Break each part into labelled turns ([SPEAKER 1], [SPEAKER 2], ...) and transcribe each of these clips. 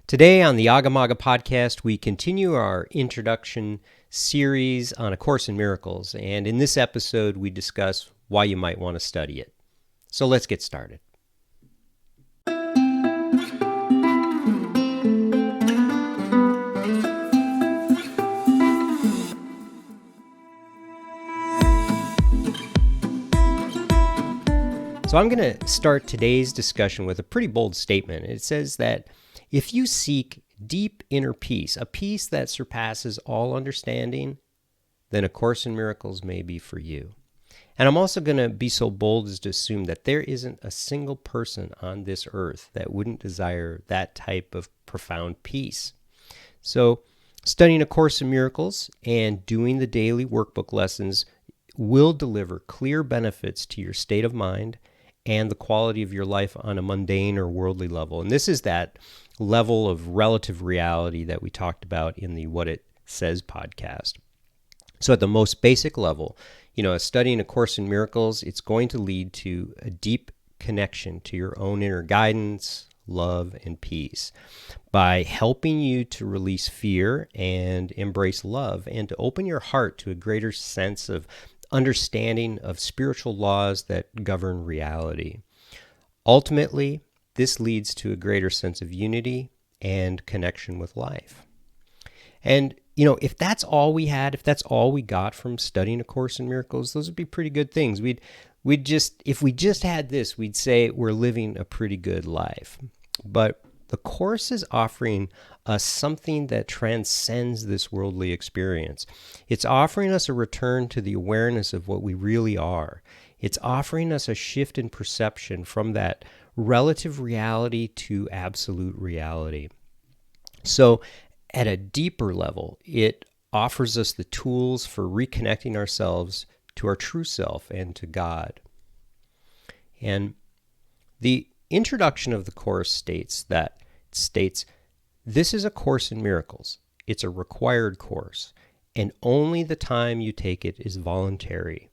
[SPEAKER 1] Today on the Agamaga podcast, we continue our introduction series on A Course in Miracles, and in this episode, we discuss why you might want to study it. So let's get started. So I'm going to start today's discussion with a pretty bold statement. It says that if you seek deep inner peace, a peace that surpasses all understanding, then A Course in Miracles may be for you. And I'm also going to be so bold as to assume that there isn't a single person on this earth that wouldn't desire that type of profound peace. So studying A Course in Miracles and doing the daily workbook lessons will deliver clear benefits to your state of mind and the quality of your life on a mundane or worldly level. And this is that level of relative reality that we talked about in the What It Says podcast. So at the most basic level, studying A Course in Miracles, it's going to lead to a deep connection to your own inner guidance, love, and peace by helping you to release fear and embrace love and to open your heart to a greater sense of understanding of spiritual laws that govern reality. Ultimately, this leads to a greater sense of unity and connection with life. And, if that's all we had, if that's all we got from studying A Course in Miracles, those would be pretty good things. If we just had this, we'd say we're living a pretty good life. But the Course is offering us something that transcends this worldly experience. It's offering us a return to the awareness of what we really are. It's offering us a shift in perception from that relative reality to absolute reality. So at a deeper level, it offers us the tools for reconnecting ourselves to our true self and to God. And the introduction of the Course states, this is a Course in Miracles. It's a required course, and only the time you take it is voluntary.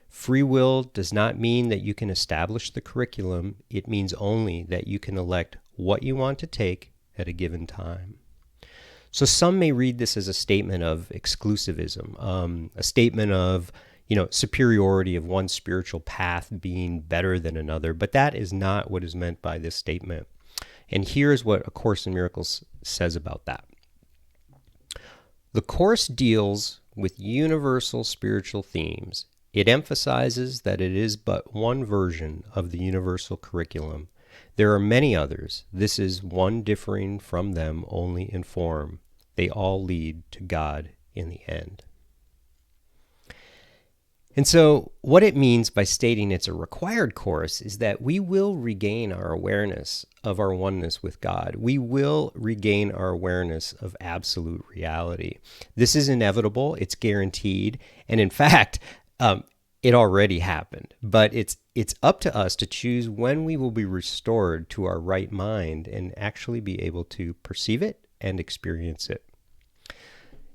[SPEAKER 1] Free will does not mean that you can establish the curriculum. It means only that you can elect what you want to take at a given time. So some may read this as a statement of exclusivism, a statement of superiority of one spiritual path being better than another, but that is not what is meant by this statement. And here's what A Course in Miracles says about that. The Course deals with universal spiritual themes. It emphasizes that it is but one version of the universal curriculum. There are many others. This is one differing from them only in form. They all lead to God in the end. And so what it means by stating it's a required course is that we will regain our awareness of our oneness with God. We will regain our awareness of absolute reality. This is inevitable. It's guaranteed. And in fact, it already happened. But it's up to us to choose when we will be restored to our right mind and actually be able to perceive it and experience it.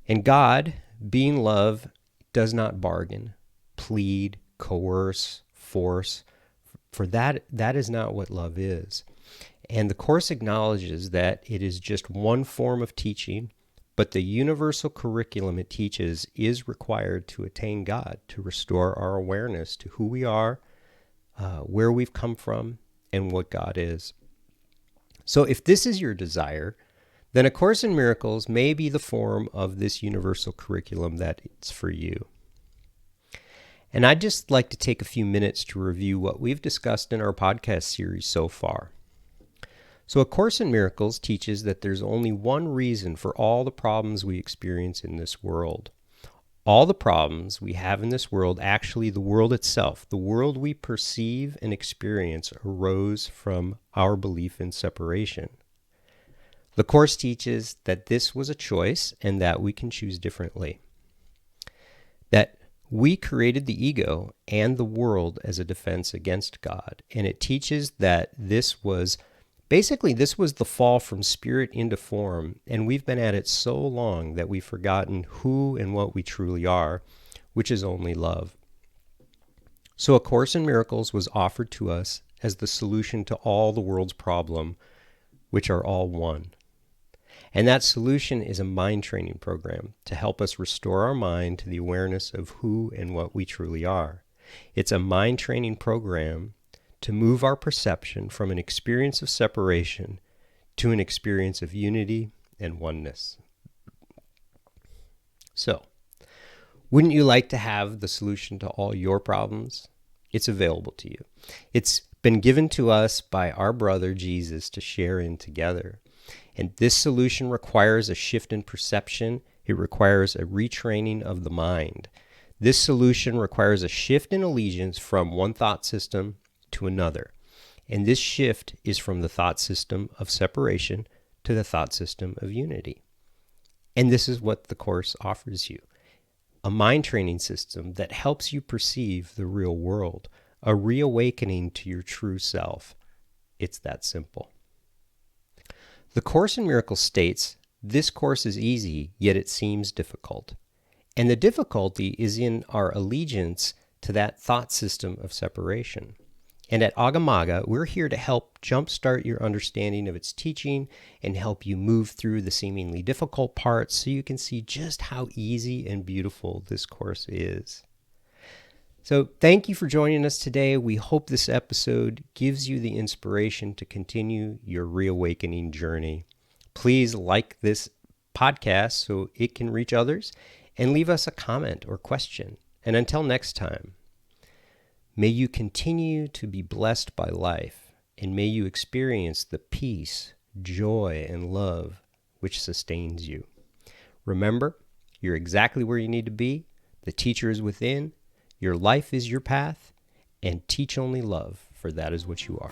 [SPEAKER 1] And God, being love, does not bargain, plead, coerce, force, for that is not what love is. And the Course acknowledges that it is just one form of teaching, but the universal curriculum it teaches is required to attain God, to restore our awareness to who we are, where we've come from, and what God is. So if this is your desire, then A Course in Miracles may be the form of this universal curriculum that it's for you. And I'd just like to take a few minutes to review what we've discussed in our podcast series so far. So A Course in Miracles teaches that there's only one reason for all the problems we experience in this world. All the problems we have in this world, actually the world itself, the world we perceive and experience, arose from our belief in separation. The Course teaches that this was a choice and that we can choose differently. That we created the ego and the world as a defense against God. And it teaches that this was the fall from spirit into form. And we've been at it so long that we've forgotten who and what we truly are, which is only love. So A Course in Miracles was offered to us as the solution to all the world's problem, which are all one. And that solution is a mind training program to help us restore our mind to the awareness of who and what we truly are. It's a mind training program to move our perception from an experience of separation to an experience of unity and oneness. So, wouldn't you like to have the solution to all your problems? It's available to you. It's been given to us by our brother Jesus to share in together. And this solution requires a shift in perception. It requires a retraining of the mind. This solution requires a shift in allegiance from one thought system to another. And this shift is from the thought system of separation to the thought system of unity. And this is what the Course offers you. A mind training system that helps you perceive the real world, a reawakening to your true self. It's that simple. The Course in Miracles states, this course is easy, yet it seems difficult. And the difficulty is in our allegiance to that thought system of separation. And at Agamaga, we're here to help jumpstart your understanding of its teaching and help you move through the seemingly difficult parts so you can see just how easy and beautiful this course is. So thank you for joining us today. We hope this episode gives you the inspiration to continue your reawakening journey. Please like this podcast so it can reach others and leave us a comment or question. And until next time, may you continue to be blessed by life, and may you experience the peace, joy, and love which sustains you. Remember, you're exactly where you need to be. The teacher is within. Your life is your path, and teach only love, for that is what you are.